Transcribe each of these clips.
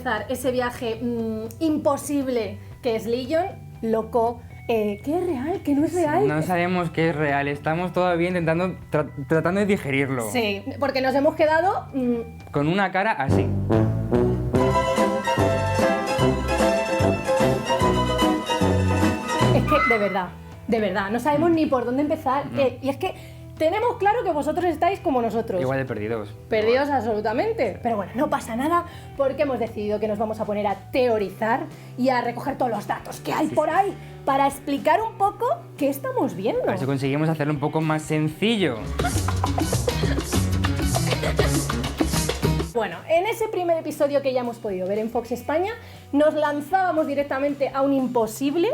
empezar ese viaje imposible que es Legion, loco, ¿qué es real? ¿Qué no es real? No sabemos qué es real, estamos todavía intentando, tratando de digerirlo. Sí, porque nos hemos quedado... Con una cara así. Es que, de verdad, no sabemos ni por dónde empezar. Y es que tenemos claro que vosotros estáis como nosotros. Igual de perdidos. Perdidos absolutamente. Pero bueno, no pasa nada porque hemos decidido que nos vamos a poner a teorizar y a recoger todos los datos que hay por ahí para explicar un poco qué estamos viendo. A ver si conseguimos hacerlo un poco más sencillo. Bueno, en ese primer episodio que ya hemos podido ver en Fox España, nos lanzábamos directamente a un imposible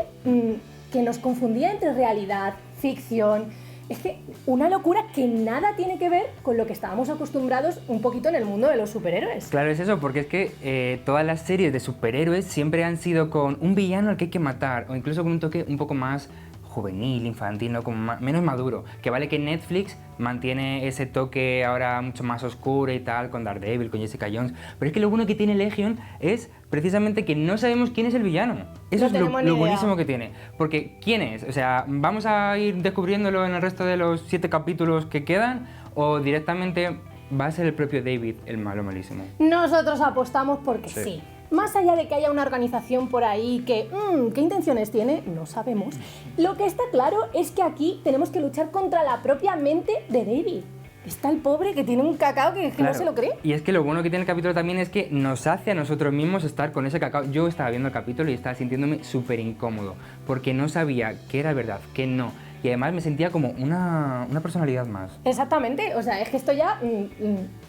que nos confundía entre realidad, ficción. Es que una locura que nada tiene que ver con lo que estábamos acostumbrados un poquito en el mundo de los superhéroes. Claro, es eso, porque es que todas las series de superhéroes siempre han sido con un villano al que hay que matar, o incluso con un toque un poco más juvenil, infantil, ¿no? Como menos maduro. Que vale que Netflix mantiene ese toque ahora mucho más oscuro y tal, con Daredevil, con Jessica Jones, pero es que lo bueno que tiene Legion es precisamente que no sabemos quién es el villano. Eso es lo buenísimo que tiene. Porque ¿quién es? O sea, ¿vamos a ir descubriéndolo en el resto de los 7 capítulos que quedan? ¿O directamente va a ser el propio David el malo malísimo? Nosotros apostamos porque sí. Más allá de que haya una organización por ahí que, ¿qué intenciones tiene? No sabemos. Lo que está claro es que aquí tenemos que luchar contra la propia mente de David. Está el pobre que tiene un cacao que claro, no se lo cree. Y es que lo bueno que tiene el capítulo también es que nos hace a nosotros mismos estar con ese cacao. Yo estaba viendo el capítulo y estaba sintiéndome súper incómodo, porque no sabía qué era verdad, qué no. Y además me sentía como una personalidad más. Exactamente, o sea, es que esto ya...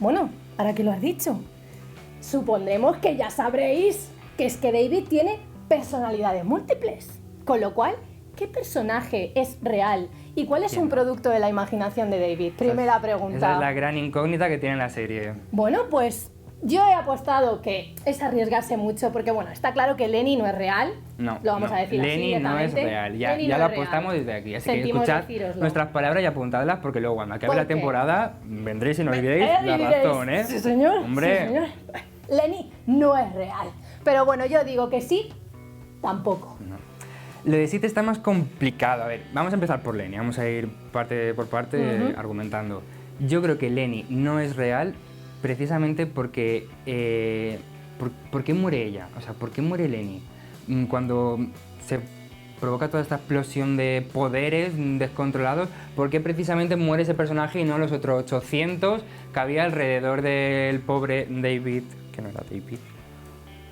bueno, ahora que lo has dicho, supondremos que ya sabréis que es que David tiene personalidades múltiples. Con lo cual, ¿qué personaje es real? ¿Y cuál es un producto de la imaginación de David? Primera pregunta. Esa es la gran incógnita que tiene la serie. Bueno, pues yo he apostado que es arriesgarse mucho, porque bueno, está claro que Lenny no es real. No, lo vamos a decir Lenny así no es real. Ya lo apostamos desde aquí. Así Sentimos que escuchad decíroslo. nuestras palabras y apuntadlas, porque luego cuando acabe la temporada vendréis y nos diréis la razón, ¿eh? Sí, señor. Hombre. Sí, señor. Lenny no es real. Pero bueno, yo digo que sí, tampoco. No. Lo de Sid está más complicado. A ver, vamos a empezar por Lenny. Vamos a ir parte por parte argumentando. Yo creo que Lenny no es real precisamente porque... ¿por qué muere ella? O sea, ¿por qué muere Lenny? Cuando se provoca toda esta explosión de poderes descontrolados, ¿por qué precisamente muere ese personaje y no los otros 800 que había alrededor del pobre David, que no era David?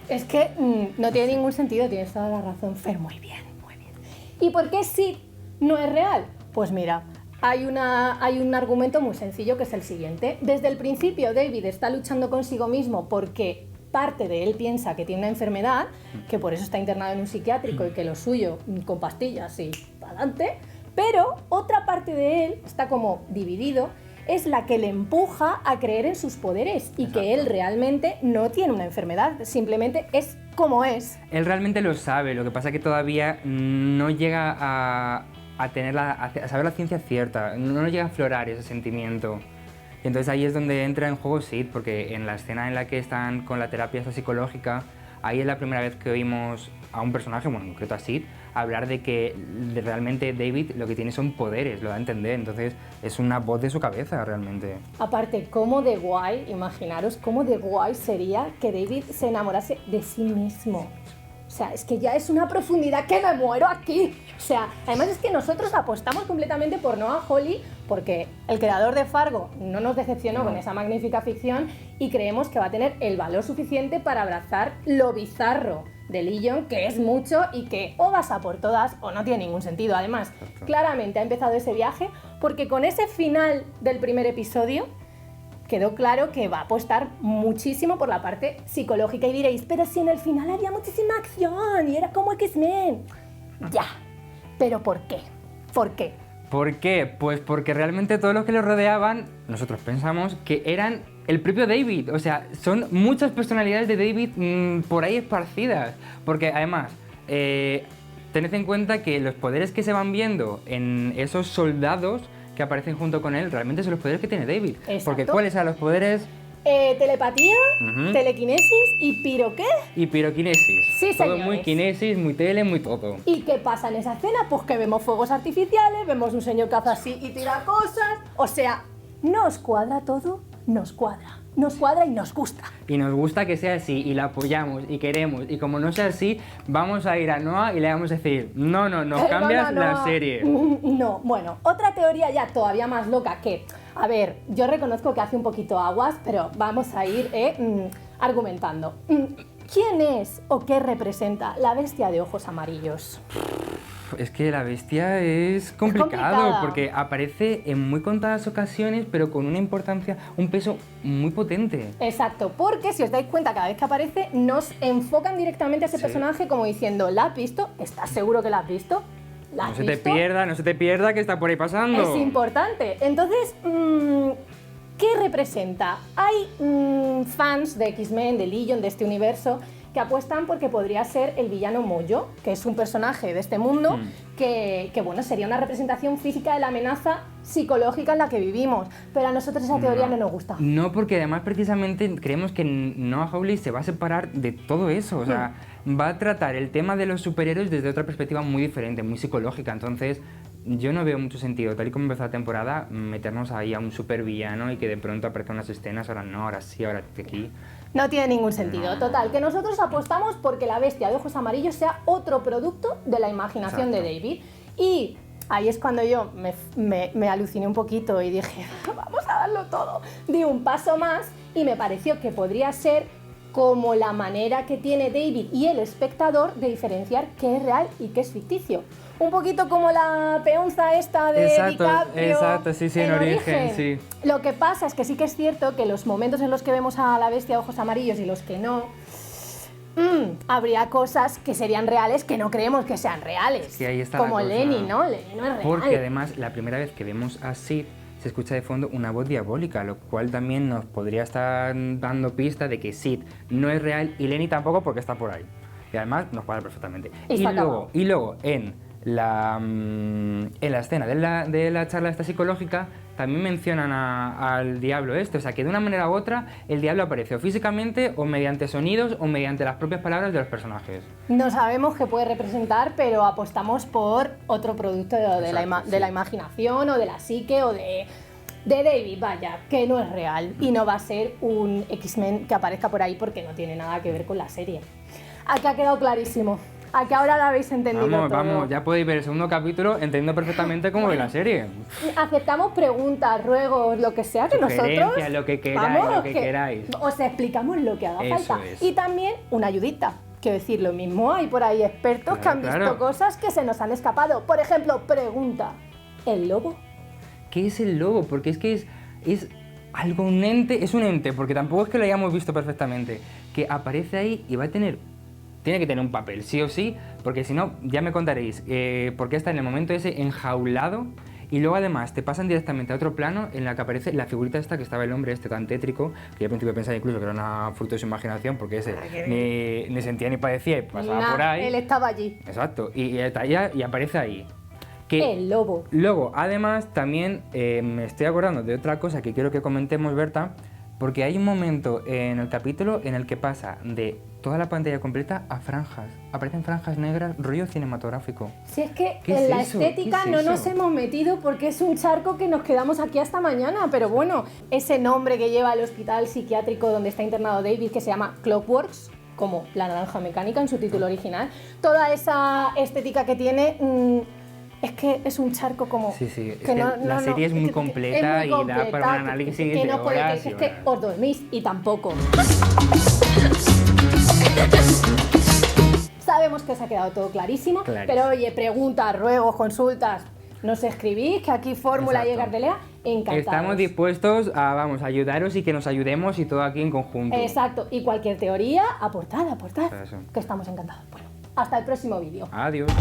Es que no tiene ningún sentido, tienes toda la razón, Fer, muy bien, muy bien. ¿Y por qué Sid no es real? Pues mira, hay un argumento muy sencillo que es el siguiente. Desde el principio David está luchando consigo mismo porque parte de él piensa que tiene una enfermedad, que por eso está internado en un psiquiátrico y que lo suyo con pastillas y para adelante, pero otra parte de él está como dividido, es la que le empuja a creer en sus poderes y que él realmente no tiene una enfermedad, simplemente es como es. Él realmente lo sabe, lo que pasa es que todavía no llega a saber la ciencia cierta, no llega a aflorar ese sentimiento. Y entonces ahí es donde entra en juego Sid, porque en la escena en la que están con la terapia esta psicológica, ahí es la primera vez que oímos a un personaje, bueno, en concreto a Sid, hablar de que realmente David lo que tiene son poderes, lo da a entender, entonces es una voz de su cabeza realmente. Aparte, cómo de guay, imaginaros cómo de guay sería que David se enamorase de sí mismo. O sea, es que ya es una profundidad que me muero aquí. O sea, además es que nosotros apostamos completamente por Noah Hawley porque el creador de Fargo no nos decepcionó con esa magnífica ficción y creemos que va a tener el valor suficiente para abrazar lo bizarro de Legion, que es mucho y que o vas a por todas o no tiene ningún sentido. Además, claramente ha empezado ese viaje porque con ese final del primer episodio quedó claro que va a apostar muchísimo por la parte psicológica y diréis, pero si en el final había muchísima acción y era como X-Men. Ya, pero ¿por qué? ¿Por qué? ¿Por qué? Pues porque realmente todos los que lo rodeaban, nosotros pensamos que eran el propio David. O sea, son muchas personalidades de David por ahí esparcidas. Porque además, tened en cuenta que los poderes que se van viendo en esos soldados que aparecen junto con él, realmente son los poderes que tiene David. Exacto. Porque ¿cuáles eran los poderes? telepatía, telequinesis y piro ¿qué? Y piroquinesis. Sí, todo señores. muy kinesis, muy tele, muy todo. ¿Y qué pasa en esa escena? Pues que vemos fuegos artificiales, vemos un señor que hace así y tira cosas. O sea, ¿nos cuadra todo? Nos cuadra. Nos cuadra y nos gusta. Y nos gusta que sea así, y la apoyamos, y queremos. Y como no sea así, vamos a ir a Noah y le vamos a decir, no, nos cambias la serie. No, bueno, otra teoría ya todavía más loca que, a ver, yo reconozco que hace un poquito aguas, pero vamos a ir argumentando. ¿Quién es o qué representa la bestia de ojos amarillos? Es que la bestia es complicado complicada. porque aparece en muy contadas ocasiones, pero con una importancia, un peso muy potente. Exacto, porque si os dais cuenta, cada vez que aparece, nos enfocan directamente a ese Sí. personaje como diciendo, ¿la has visto? ¿Estás seguro que la has visto? ¿La No has se te visto? pierda, no se te pierda que está por ahí pasando. Es importante. Entonces, ¿qué representa? Hay fans de X-Men, de Legion, de este universo, que apuestan porque podría ser el villano Mojo, que es un personaje de este mundo que bueno, sería una representación física de la amenaza psicológica en la que vivimos. Pero a nosotros esa teoría no nos gusta. No, porque además precisamente creemos que Noah Hawley se va a separar de todo eso, o sea, va a tratar el tema de los superhéroes desde otra perspectiva muy diferente, muy psicológica, entonces yo no veo mucho sentido, tal y como empezó la temporada, meternos ahí a un supervillano y que de pronto aparezcan unas escenas, ahora no, ahora sí, ahora aquí. No tiene ningún sentido. Total, que nosotros apostamos porque la bestia de ojos amarillos sea otro producto de la imaginación de David. Y ahí es cuando yo me aluciné un poquito y dije, vamos a darlo todo. Di un paso más y me pareció que podría ser como la manera que tiene David y el espectador de diferenciar qué es real y qué es ficticio. Un poquito como la peonza esta de DiCaprio. Exacto, sí, en Origen, sí. Lo que pasa es que sí que es cierto que los momentos en los que vemos a la bestia de ojos amarillos y los que no, habría cosas que serían reales que no creemos que sean reales. Sí, ahí está como la cosa. Lenny, ¿no? Lenny no es real. Porque además la primera vez que vemos a Sid se escucha de fondo una voz diabólica, lo cual también nos podría estar dando pista de que Sid no es real y Lenny tampoco porque está por ahí. Y además nos cuadra perfectamente. Y luego en la escena de la charla esta psicológica también mencionan al diablo este, o sea que de una manera u otra el diablo aparece o físicamente o mediante sonidos o mediante las propias palabras de los personajes. No sabemos qué puede representar, pero apostamos por otro producto de la imaginación o de la psique o de David, vaya, que no es real y no va a ser un X-Men que aparezca por ahí porque no tiene nada que ver con la serie. Aquí ha quedado clarísimo. A que ahora lo habéis entendido todo. Vamos, ya podéis ver el segundo capítulo entendiendo perfectamente cómo ve la serie. Aceptamos preguntas, ruegos, lo que sea que nosotros... lo que queráis, vamos, lo que queráis. Os explicamos lo que haga Eso falta. es. Y también una ayudita. Quiero decir, lo mismo hay por ahí expertos que han visto cosas que se nos han escapado. Por ejemplo, pregunta, ¿el lobo? ¿Qué es el lobo? Porque es que es algo, un ente, es un ente, porque tampoco es que lo hayamos visto perfectamente, que aparece ahí y va a tener... Tiene que tener un papel, sí o sí, porque si no, ya me contaréis por qué está en el momento ese enjaulado y luego además te pasan directamente a otro plano en la que aparece la figurita esta que estaba el hombre este tan tétrico, que yo al principio pensaba incluso que era una fruto de su imaginación, porque ese ni sentía ni padecía y pasaba por ahí. Él estaba allí. Exacto, y está allá y aparece ahí. El lobo. Luego, además, también me estoy acordando de otra cosa que quiero que comentemos, Berta, porque hay un momento en el capítulo en el que pasa de toda la pantalla completa a franjas. Aparecen franjas negras, rollo cinematográfico. Si es que ¿Qué en es la eso? estética ¿Qué es no eso? nos hemos metido porque es un charco que nos quedamos aquí hasta mañana. Pero bueno, ese nombre que lleva el hospital psiquiátrico donde está internado David, que se llama Clockworks, como la naranja mecánica en su título original, toda esa estética que tiene... es que es un charco como... Sí, es que la serie es muy completa y da para un análisis que de no puede, horas y es que horas. os dormís y tampoco. Sabemos que os ha quedado todo clarísimo, pero oye, preguntas, ruegos, consultas, nos escribís, que aquí Fórmula y Gardalea, encantados. Estamos dispuestos a, ayudaros y que nos ayudemos y todo aquí en conjunto. Exacto, y cualquier teoría, aportad, Eso. que estamos encantados. Bueno, hasta el próximo vídeo. Adiós.